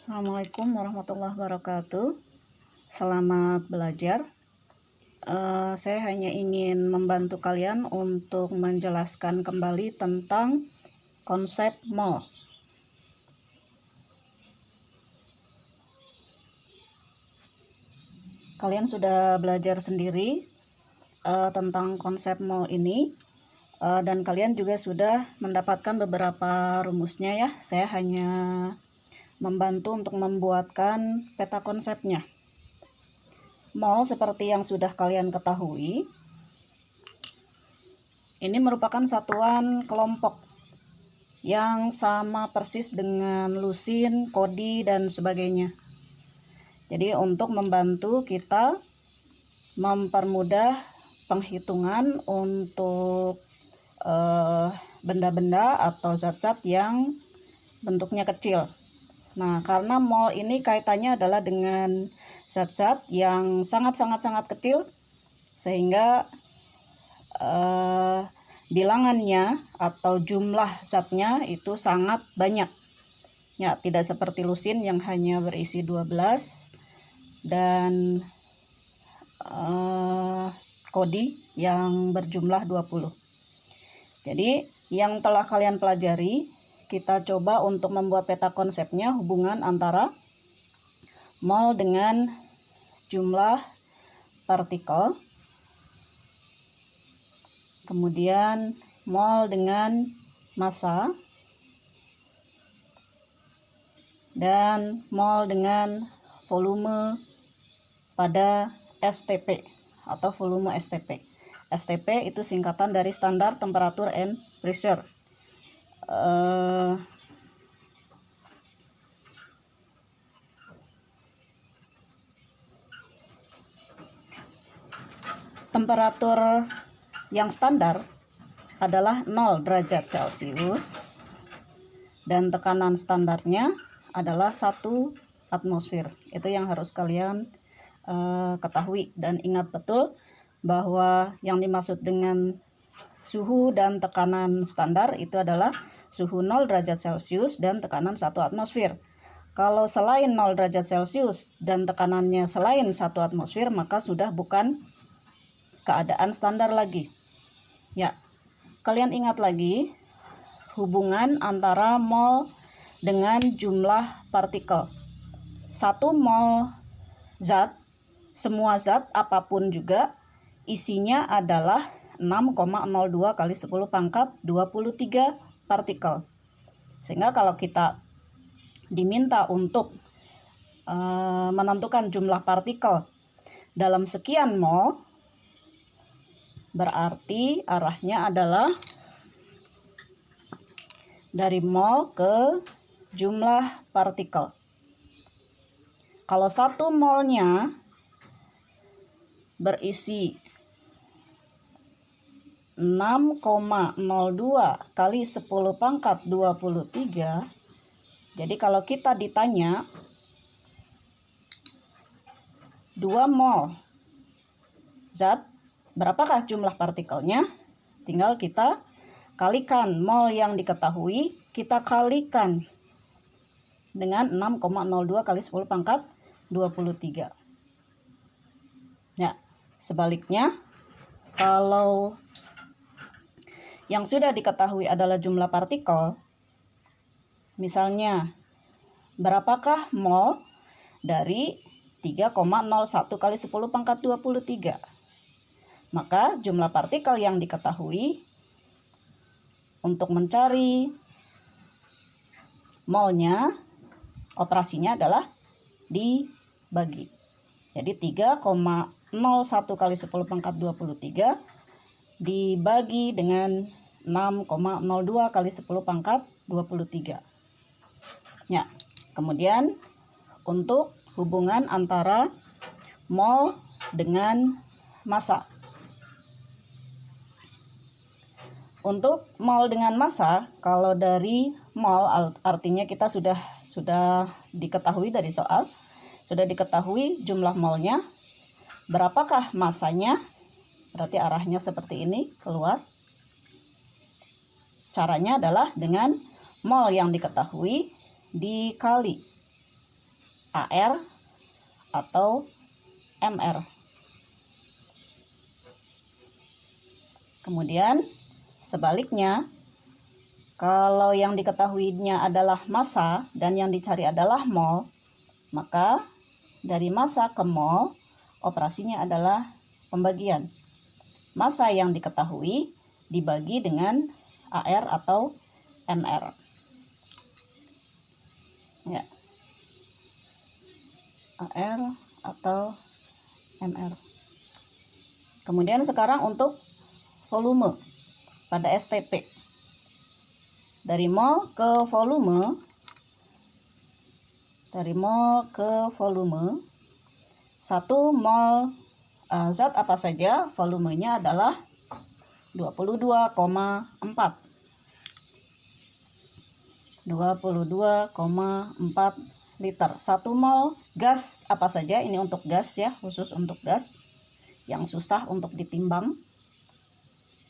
Assalamualaikum warahmatullahi wabarakatuh. Selamat belajar. Saya hanya ingin membantu kalian untuk menjelaskan kembali tentang konsep mall. Kalian sudah belajar sendiri tentang konsep mall ini, dan kalian juga sudah mendapatkan beberapa rumusnya ya. Saya hanya membantu untuk membuatkan peta konsepnya. Mall seperti yang sudah kalian ketahui, ini merupakan satuan kelompok yang sama persis dengan lusin, kodi, dan sebagainya. Jadi untuk membantu kita mempermudah penghitungan untuk benda-benda atau zat-zat yang bentuknya kecil. Nah, karena mol ini kaitannya adalah dengan zat-zat yang sangat kecil, sehingga bilangannya atau jumlah zatnya itu sangat banyak. Ya, tidak seperti lusin yang hanya berisi 12 dan kodi yang berjumlah 20. Jadi, yang telah kalian pelajari, kita coba untuk membuat peta konsepnya, hubungan antara mol dengan jumlah partikel, kemudian mol dengan massa, dan mol dengan volume pada STP atau volume STP. STP itu singkatan dari standar temperature and pressure. Temperatur yang standar adalah 0 derajat Celcius dan tekanan standarnya adalah 1 atmosfer. Itu yang harus kalian ketahui dan ingat betul bahwa yang dimaksud dengan suhu dan tekanan standar itu adalah suhu 0 derajat Celcius dan tekanan 1 atmosfer. Kalau selain 0 derajat Celcius dan tekanannya selain 1 atmosfer, maka sudah bukan keadaan standar lagi. Ya, kalian ingat lagi hubungan antara mol dengan jumlah partikel. 1 mol zat, semua zat apapun juga, isinya adalah 6,02 kali 10 pangkat 23 partikel. Sehingga kalau kita diminta untuk menentukan jumlah partikel dalam sekian mol, berarti arahnya adalah dari mol ke jumlah partikel. Kalau 1 molnya berisi 6,02 kali 10 pangkat 23. Jadi kalau kita ditanya 2 mol zat, berapakah jumlah partikelnya? Tinggal kita kalikan mol yang diketahui, kita kalikan dengan 6,02 kali 10 pangkat 23. Ya, sebaliknya kalau yang sudah diketahui adalah jumlah partikel, misalnya berapakah mol dari 3,01 kali 10 pangkat 23? Maka jumlah partikel yang diketahui untuk mencari molnya, operasinya adalah dibagi. Jadi 3,01 kali 10 pangkat 23 dibagi dengan 6,02 kali 10 pangkat 23. Ya, kemudian untuk hubungan antara mol dengan massa. Untuk mol dengan massa, kalau dari mol artinya kita sudah diketahui dari soal, sudah diketahui jumlah molnya, berapakah massanya, berarti arahnya seperti ini keluar. Caranya adalah dengan mol yang diketahui dikali AR atau MR. Kemudian sebaliknya, kalau yang diketahuinya adalah massa dan yang dicari adalah mol, maka dari massa ke mol operasinya adalah pembagian. Massa yang diketahui dibagi dengan AR atau MR. Ya. AR atau MR. Kemudian sekarang untuk volume pada STP. Dari mol ke volume, 1 mol zat apa saja volumenya adalah 22,4 liter. 1 mol gas apa saja, ini untuk gas ya, khusus untuk gas yang susah untuk ditimbang.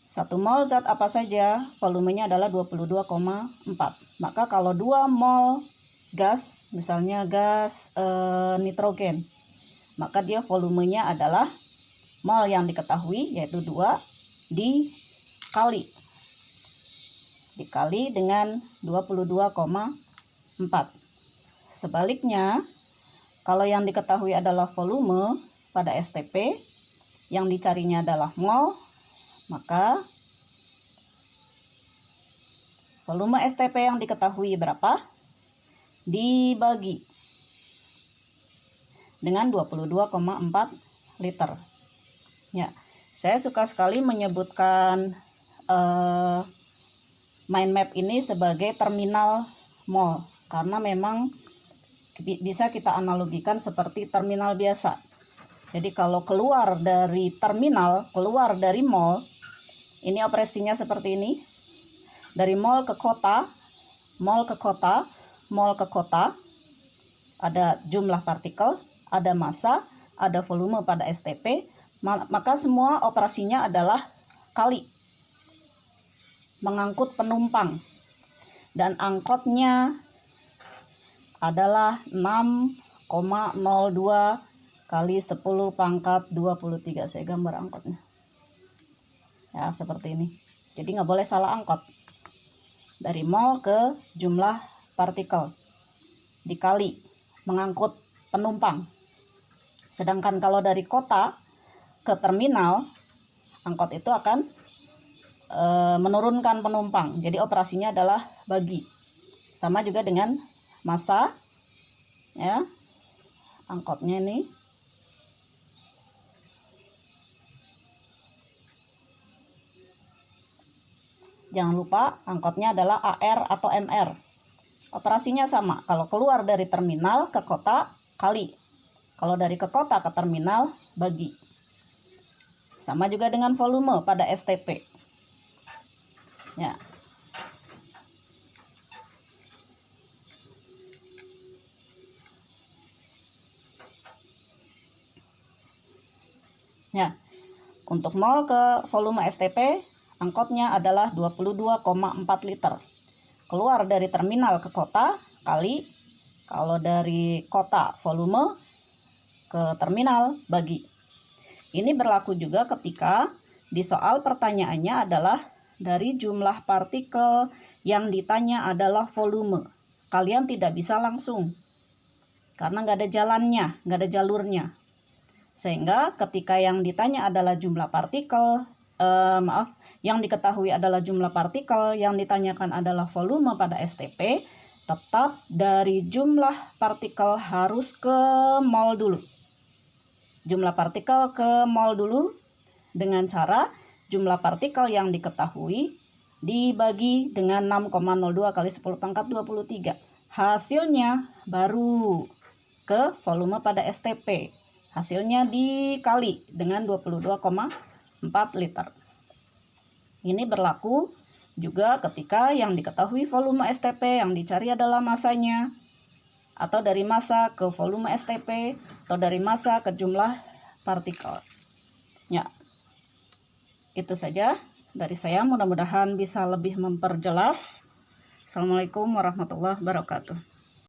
1 mol zat apa saja volumenya adalah 22,4. Maka kalau 2 mol gas, misalnya gas nitrogen, maka dia volumenya adalah mol yang diketahui yaitu 2 dikali dengan 22,4. Sebaliknya, kalau yang diketahui adalah volume pada STP, yang dicarinya adalah mol, maka volume STP yang diketahui berapa dibagi dengan 22,4 liter. Ya, saya suka sekali menyebutkan mind map ini sebagai terminal mall, karena memang bisa kita analogikan seperti terminal biasa. Jadi kalau keluar dari terminal, keluar dari mall, ini operasinya seperti ini. Dari mall ke kota, ada jumlah partikel, ada massa, ada volume pada STP, maka semua operasinya adalah kali mengangkut penumpang, dan angkotnya adalah 6,02 kali 10 pangkat 23. Saya gambar angkotnya ya, seperti ini. Jadi nggak boleh salah angkot. Dari mol ke jumlah partikel dikali mengangkut penumpang. Sedangkan kalau dari kota ke terminal, angkot itu akan menurunkan penumpang. Jadi operasinya adalah bagi. Sama juga dengan massa ya, angkotnya ini jangan lupa angkotnya adalah AR atau MR. Operasinya sama. Kalau keluar dari terminal ke kota, kali. Kalau dari ke kota ke terminal, bagi. Sama juga dengan volume pada STP. Ya. Ya. Untuk mol ke volume STP, angkotnya adalah 22,4 liter. Keluar dari terminal ke kota, kali. Kalau dari kota volume ke terminal, bagi. Ini berlaku juga ketika di soal pertanyaannya adalah dari jumlah partikel yang ditanya adalah volume. Kalian tidak bisa langsung, karena nggak ada jalannya, nggak ada jalurnya. Sehingga ketika yang ditanya adalah jumlah partikel, yang diketahui adalah jumlah partikel, yang ditanyakan adalah volume pada STP, tetap dari jumlah partikel harus ke mol dulu. Jumlah partikel ke mol dulu dengan cara jumlah partikel yang diketahui dibagi dengan 6,02 kali 10 pangkat 23. Hasilnya baru ke volume pada STP. Hasilnya dikali dengan 22,4 liter. Ini berlaku juga ketika yang diketahui volume STP, yang dicari adalah massanya, atau dari massa ke volume STP, atau dari massa ke jumlah partikel. Ya, itu saja dari saya. Mudah-mudahan bisa lebih memperjelas. Assalamualaikum warahmatullahi wabarakatuh.